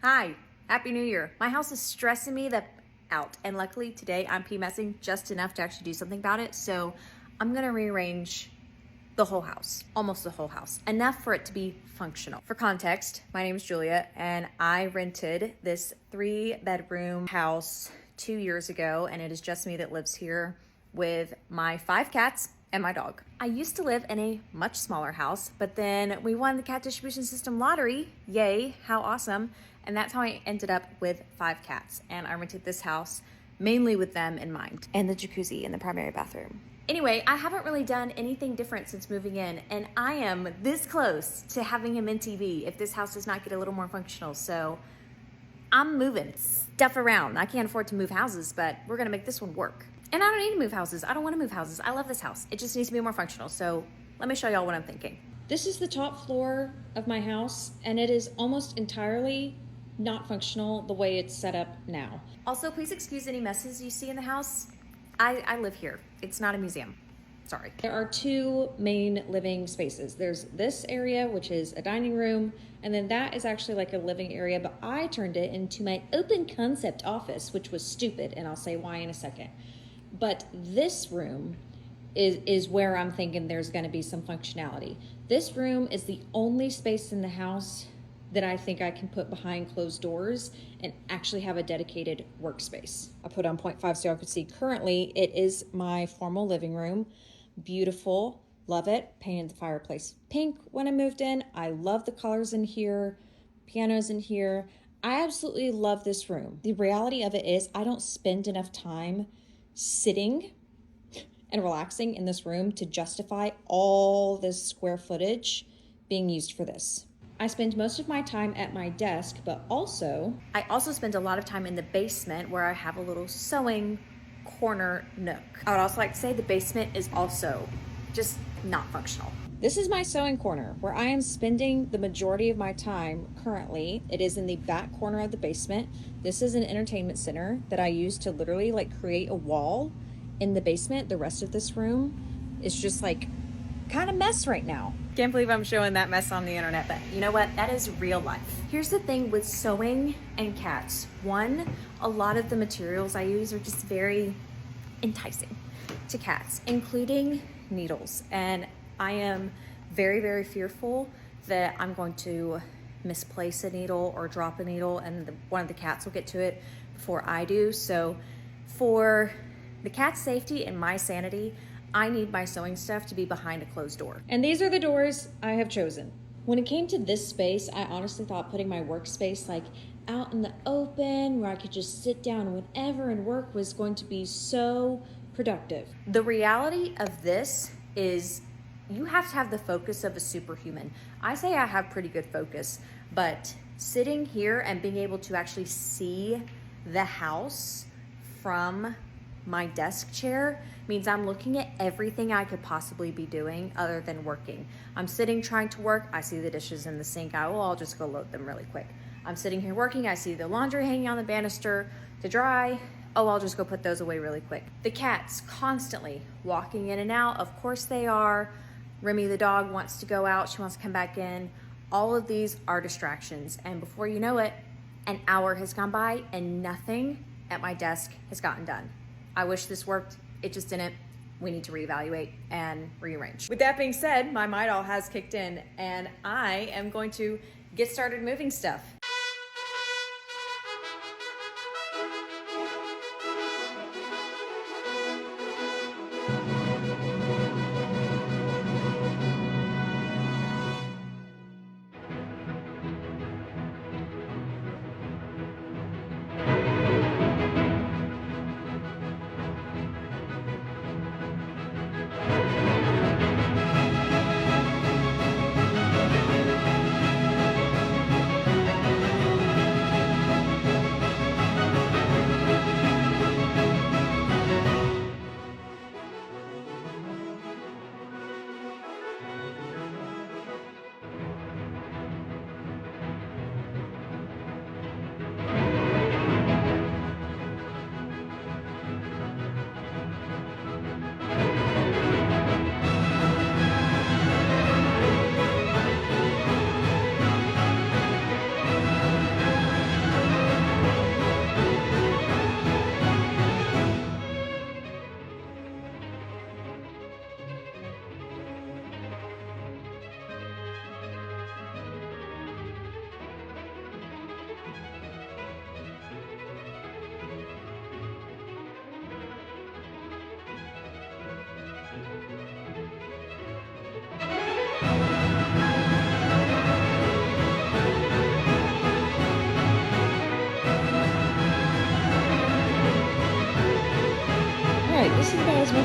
Hi, Happy New Year. My house is stressing me out, and luckily today I'm PMSing just enough to actually do something about it, so I'm gonna rearrange the whole house, almost the whole house, enough for it to be functional. For context, my name is Julia, and I rented this 3-bedroom house 2 years ago, and it is just me that lives here with my 5 cats and my dog. I used to live in a much smaller house, but then we won the cat distribution system lottery. Yay, how awesome. And that's how I ended up with 5 cats. And I rented this house mainly with them in mind, and the jacuzzi in the primary bathroom. Anyway, I haven't really done anything different since moving in, and I am this close to having him in TV if this house does not get a little more functional. So I'm moving stuff around. I can't afford to move houses, but we're gonna make this one work. And I don't need to move houses. I don't wanna move houses. I love this house. It just needs to be more functional. So let me show y'all what I'm thinking. This is the top floor of my house, and it is almost entirely not functional the way it's set up now. Also, please excuse any messes you see in the house. I live here. It's not a museum. Sorry. There are 2 main living spaces. There's this area, which is a dining room, and then that is actually like a living area, but I turned it into my open concept office, which was stupid, and I'll say why in a second. But this room is where I'm thinking there's gonna be some functionality. This room is the only space in the house that I think I can put behind closed doors and actually have a dedicated workspace. I put on 0.5 so y'all could see. Currently, it is my formal living room. Beautiful, love it. Painted the fireplace pink when I moved in. I love the colors in here, pianos in here. I absolutely love this room. The reality of it is I don't spend enough time sitting and relaxing in this room to justify all this square footage being used for this. I spend most of my time at my desk, but I also spend a lot of time in the basement where I have a little sewing corner nook. I would also like to say the basement is also just not functional. This is my sewing corner where I am spending the majority of my time currently. It is in the back corner of the basement. This is an entertainment center that I use to literally like create a wall in the basement. The rest of this room is just like kind of mess right now. Can't believe I'm showing that mess on the internet, but you know what? That is real life. Here's the thing with sewing and cats. One, a lot of the materials I use are just very enticing to cats, including needles. And I am very, very fearful that I'm going to misplace a needle or drop a needle and one of the cats will get to it before I do. So for the cat's safety and my sanity, I need my sewing stuff to be behind a closed door. And these are the doors I have chosen. When it came to this space, I honestly thought putting my workspace like out in the open where I could just sit down whenever and work was going to be so productive. The reality of this is you have to have the focus of a superhuman. I say I have pretty good focus, but sitting here and being able to actually see the house from my desk chair means I'm looking at everything I could possibly be doing other than working. I'm sitting trying to work, I see the dishes in the sink, I'll just go load them really quick. I'm sitting here working, I see the laundry hanging on the banister to dry, I'll just go put those away really quick. The cats constantly walking in and out, of course they are. Remy the dog wants to go out, she wants to come back in. All of these are distractions, and before you know it, an hour has gone by and nothing at my desk has gotten done. I wish this worked, it just didn't. We need to reevaluate and rearrange. With that being said, my Midol has kicked in and I am going to get started moving stuff.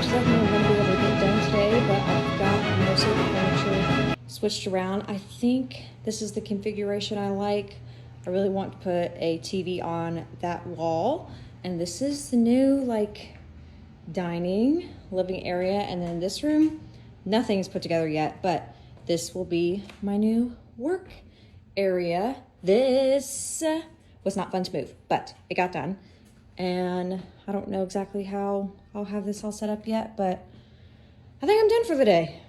much as I think I'm going to be able to get done today, but I've got most of the furniture switched around. I think this is the configuration I like. I really want to put a TV on that wall. And this is the new like dining, living area. And then this room, nothing's put together yet, but this will be my new work area. This was not fun to move, but it got done. And I don't know exactly how I'll have this all set up yet, but I think I'm done for the day.